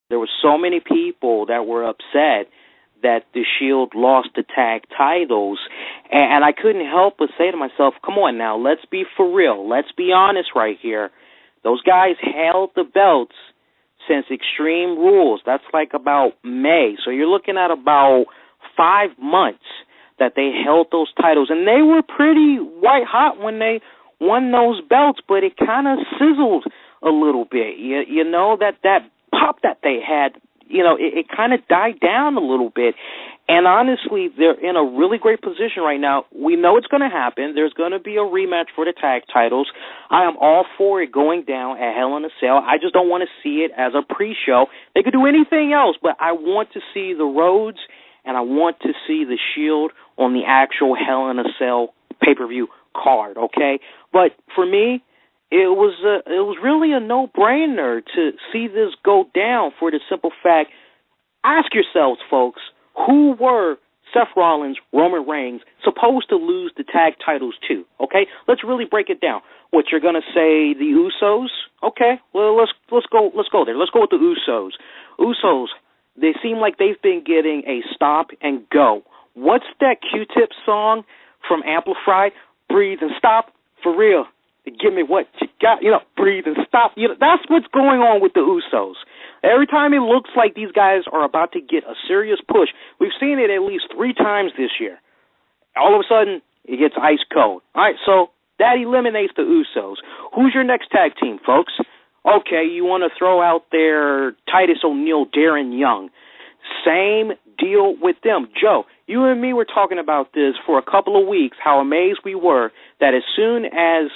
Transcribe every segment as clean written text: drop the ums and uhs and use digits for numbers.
There were so many people that were upset that the Shield lost the tag titles, and I couldn't help but say to myself, come on now, let's be for real. Let's be honest right here. Those guys held the belts since Extreme Rules. That's like about May. So you're looking at about 5 months that they held those titles, and they were pretty white hot when they won those belts, but it kind of sizzled a little bit. You know, that pop that they had, you know, it kind of died down a little bit. And honestly, they're in a really great position right now. We know it's going to happen. There's going to be a rematch for the tag titles. I am all for it going down at Hell in a Cell. I just don't want to see it as a pre-show. They could do anything else, but I want to see the Rhodes and I want to see the Shield on the actual Hell in a Cell pay-per-view card, okay? But for me, it was really a no-brainer to see this go down for the simple fact, ask yourselves, folks, who were Seth Rollins, Roman Reigns supposed to lose the tag titles to, okay? Let's really break it down. What, you're going to say the Usos? Okay, well, let's go there. Let's go with the Usos. Usos, they seem like they've been getting a stop and go. What's that Q-Tip song from Amplified? Breathe and stop, for real. Give me what you got, you know, breathe and stop. You know, that's what's going on with the Usos. Every time it looks like these guys are about to get a serious push, we've seen it at least 3 times this year. All of a sudden, it gets ice cold. All right, so that eliminates the Usos. Who's your next tag team, folks? Okay, you want to throw out there Titus O'Neil, Darren Young. Same deal with them. Joe, you and me were talking about this for a couple of weeks, how amazed we were that as soon as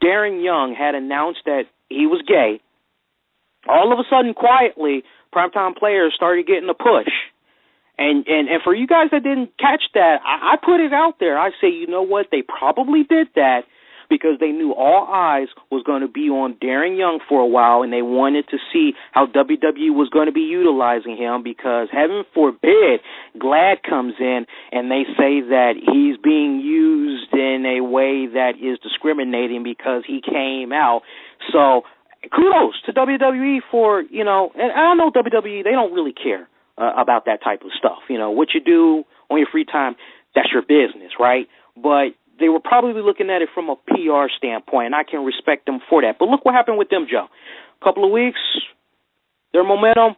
Darren Young had announced that he was gay, all of a sudden, quietly, Primetime Players started getting a push. And for you guys that didn't catch that, I put it out there. I say, you know what? They probably did that because they knew all eyes was going to be on Darren Young for a while, and they wanted to see how WWE was going to be utilizing him because, heaven forbid, GLAD comes in and they say that he's being used in a way that is discriminating because he came out. So kudos to WWE for, you know, and I know WWE, they don't really care about that type of stuff. You know, what you do on your free time, that's your business, right? But they were probably looking at it from a PR standpoint, and I can respect them for that. But look what happened with them, Joe. A couple of weeks, their momentum,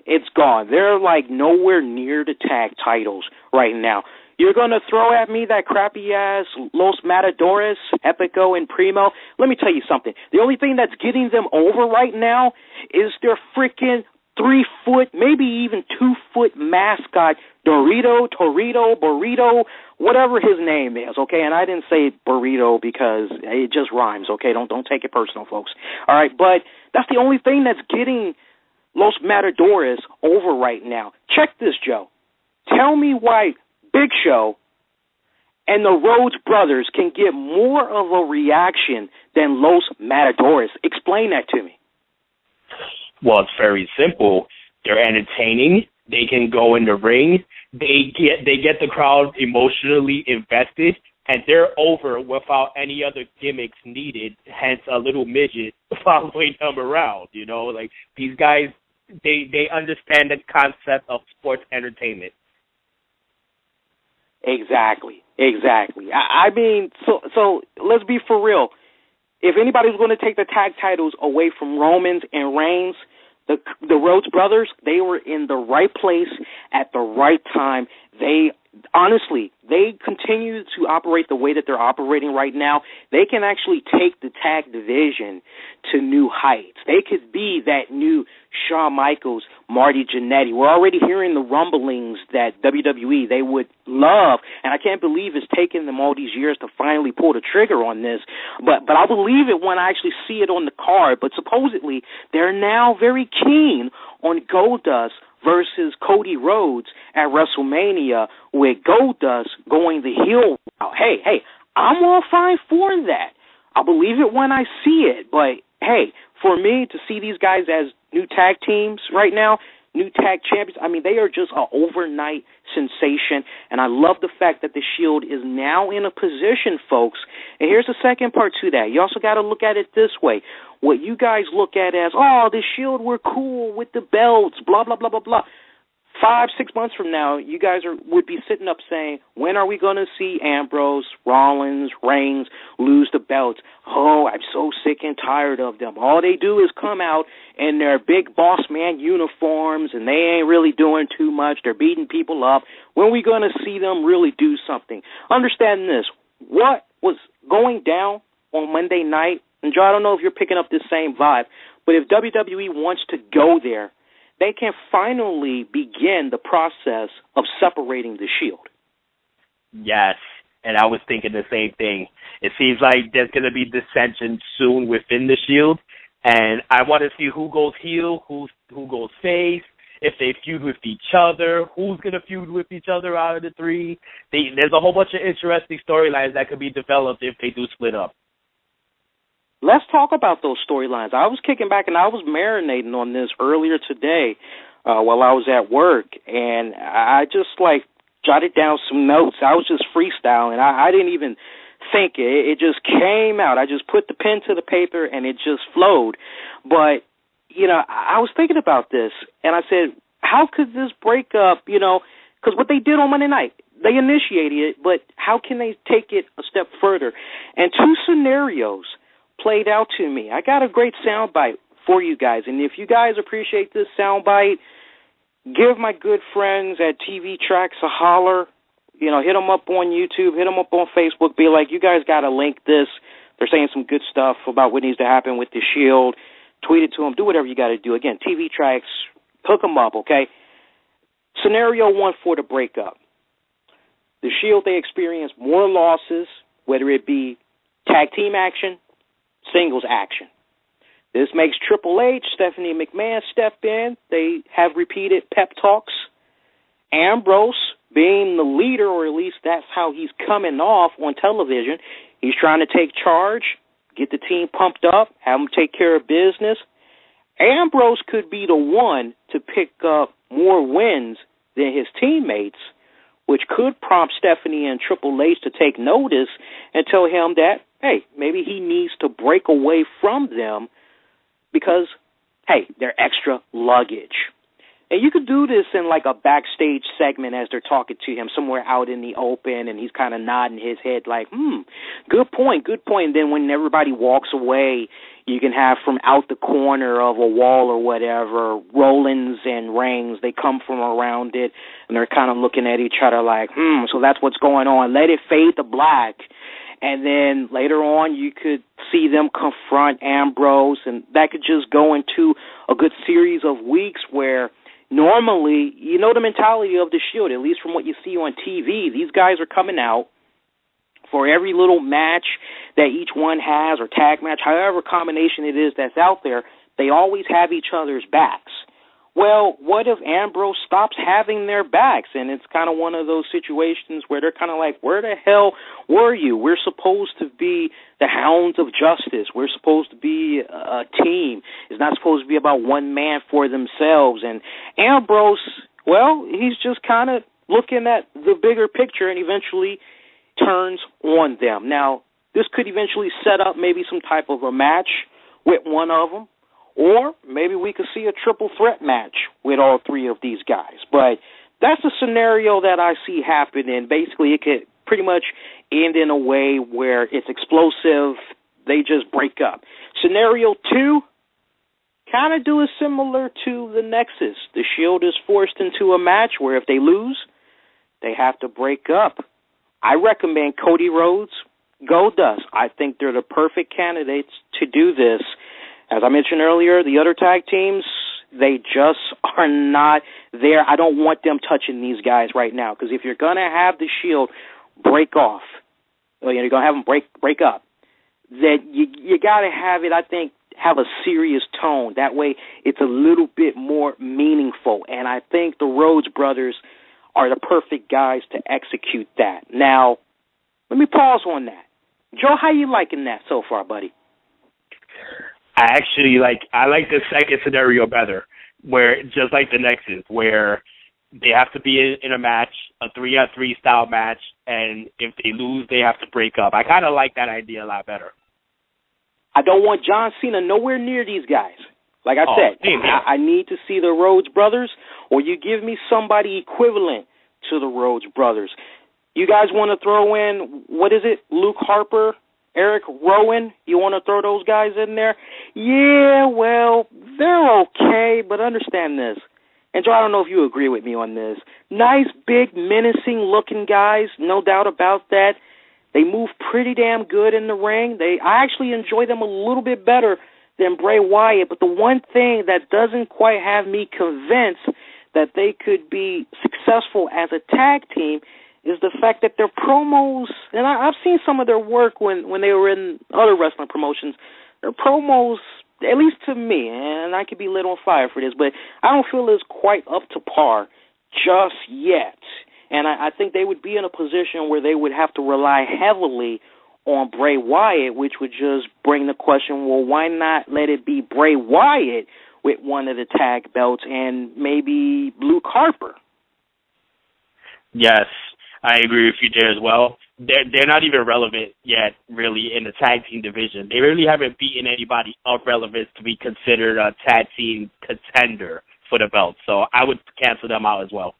it's gone. They're like nowhere near the tag titles right now. You're going to throw at me that crappy-ass Los Matadores, Epico, and Primo? Let me tell you something. The only thing that's getting them over right now is their freaking 3-foot, maybe even 2-foot mascot, Dorito, Torito, Burrito, whatever his name is, okay? And I didn't say burrito because it just rhymes, okay? Don't take it personal, folks. All right, but that's the only thing that's getting Los Matadores over right now. Check this, Joe. Tell me why Big Show and the Rhodes brothers can get more of a reaction than Los Matadores. Explain that to me. Well, it's very simple. They're entertaining. They can go in the ring. They get the crowd emotionally invested, and they're over without any other gimmicks needed, hence a little midget following them around, you know? Like, these guys, they understand the concept of sports entertainment. Exactly. I mean, so let's be for real. If anybody's going to take the tag titles away from Romans and Reigns, the Rhodes brothers, they were in the right place at the right time. They continue to operate the way that they're operating right now. They can actually take the tag division to new heights. They could be that new Shawn Michaels, Marty Jannetty. We're already hearing the rumblings that WWE, they would love, and I can't believe it's taken them all these years to finally pull the trigger on this, but I'll believe it when I actually see it on the card. But supposedly, they're now very keen on Goldust versus Cody Rhodes at WrestleMania, with Goldust going the heel route. Hey, I'm all fine for that. I'll believe it when I see it. But, hey, for me to see these guys as new tag teams right now, new tag champions. I mean, they are just an overnight sensation, and I love the fact that the Shield is now in a position, folks. And here's the second part to that. You also got to look at it this way. What you guys look at as, oh, the Shield, we're cool with the belts, blah, blah, blah, blah, blah. 5, 6 months from now, you guys would be sitting up saying, when are we going to see Ambrose, Rollins, Reigns lose the belts? Oh, I'm so sick and tired of them. All they do is come out in their big boss man uniforms, and they ain't really doing too much. They're beating people up. When are we going to see them really do something? Understand this. What was going down on Monday night, and Joe, I don't know if you're picking up this same vibe, but if WWE wants to go there, they can finally begin the process of separating the Shield. Yes, and I was thinking the same thing. It seems like there's going to be dissension soon within the Shield, and I want to see who goes heel, who goes face, if they feud with each other, who's going to feud with each other out of the three. There's a whole bunch of interesting storylines that could be developed if they do split up. Let's talk about those storylines. I was kicking back and I was marinating on this earlier today while I was at work, and I just jotted down some notes. I was just freestyling. I didn't even think it. It just came out. I just put the pen to the paper and it just flowed. But, I was thinking about this and I said, how could this break up, because what they did on Monday night, they initiated it, but how can they take it a step further? And two scenarios played out to me. I got a great soundbite for you guys, and if you guys appreciate this soundbite, give my good friends at TV Tracks a holler. Hit them up on YouTube, hit them up on Facebook. Be like, you guys got to link this. They're saying some good stuff about what needs to happen with the Shield. Tweet it to them. Do whatever you got to do. Again, TV Tracks, hook them up, okay? Scenario one for the breakup. The Shield, they experience more losses, whether it be tag team action, singles action. This makes Triple H, Stephanie McMahon step in. They have repeated pep talks. Ambrose, being the leader, or at least that's how he's coming off on television, he's trying to take charge, get the team pumped up, have them take care of business. Ambrose could be the one to pick up more wins than his teammates, which could prompt Stephanie and Triple H to take notice and tell him that, hey, maybe he needs to break away from them because, hey, they're extra luggage. And you could do this in a backstage segment as they're talking to him somewhere out in the open, and he's kind of nodding his head like, good point, good point. And then when everybody walks away, you can have from out the corner of a wall or whatever, Rollins and Reigns, they come from around it, and they're kind of looking at each other like, so that's what's going on. Let it fade to black. And then later on, you could see them confront Ambrose, and that could just go into a good series of weeks where normally, the mentality of the Shield, at least from what you see on TV, these guys are coming out for every little match that each one has, or tag match, however combination it is that's out there, they always have each other's backs. Well, what if Ambrose stops having their backs? And it's kind of one of those situations where they're kind of like, where the hell were you? We're supposed to be the hounds of justice. We're supposed to be a team. It's not supposed to be about one man for themselves. And Ambrose, well, he's just kind of looking at the bigger picture and eventually turns on them. Now, this could eventually set up maybe some type of a match with one of them. Or maybe we could see a triple threat match with all three of these guys. But that's a scenario that I see happening. Basically, it could pretty much end in a way where it's explosive. They just break up. Scenario two, kind of do it similar to the Nexus. The Shield is forced into a match where if they lose, they have to break up. I recommend Cody Rhodes, Goldust. I think they're the perfect candidates to do this. As I mentioned earlier, the other tag teams, they just are not there. I don't want them touching these guys right now, because if you're going to have the Shield break off, or you're going to have them break up, then you got to have it, I think, have a serious tone. That way it's a little bit more meaningful, and I think the Rhodes brothers are the perfect guys to execute that. Now, let me pause on that. Joe, how you liking that so far, buddy? I like the second scenario better. where just like the Nexus, where they have to be in a match, a 3-on-3 style match, and if they lose, they have to break up. I kind of like that idea a lot better. I don't want John Cena nowhere near these guys. Like I said, I need to see the Rhodes Brothers, or you give me somebody equivalent to the Rhodes Brothers. You guys want to throw in, what is it, Luke Harper, Eric Rowan? You want to throw those guys in there? Yeah, well, they're okay, but understand this. And Joe, I don't know if you agree with me on this. Nice, big, menacing-looking guys, no doubt about that. They move pretty damn good in the ring. I actually enjoy them a little bit better than Bray Wyatt, but the one thing that doesn't quite have me convinced that they could be successful as a tag team is the fact that their promos, and I've seen some of their work when they were in other wrestling promotions, their promos, at least to me, and I could be lit on fire for this, but I don't feel it's quite up to par just yet. And I think they would be in a position where they would have to rely heavily on Bray Wyatt, which would just bring the question, well, why not let it be Bray Wyatt with one of the tag belts and maybe Luke Harper? Yes, I agree with you there as well. They're not even relevant yet, really, in the tag team division. They really haven't beaten anybody of relevance to be considered a tag team contender for the belt. So I would cancel them out as well.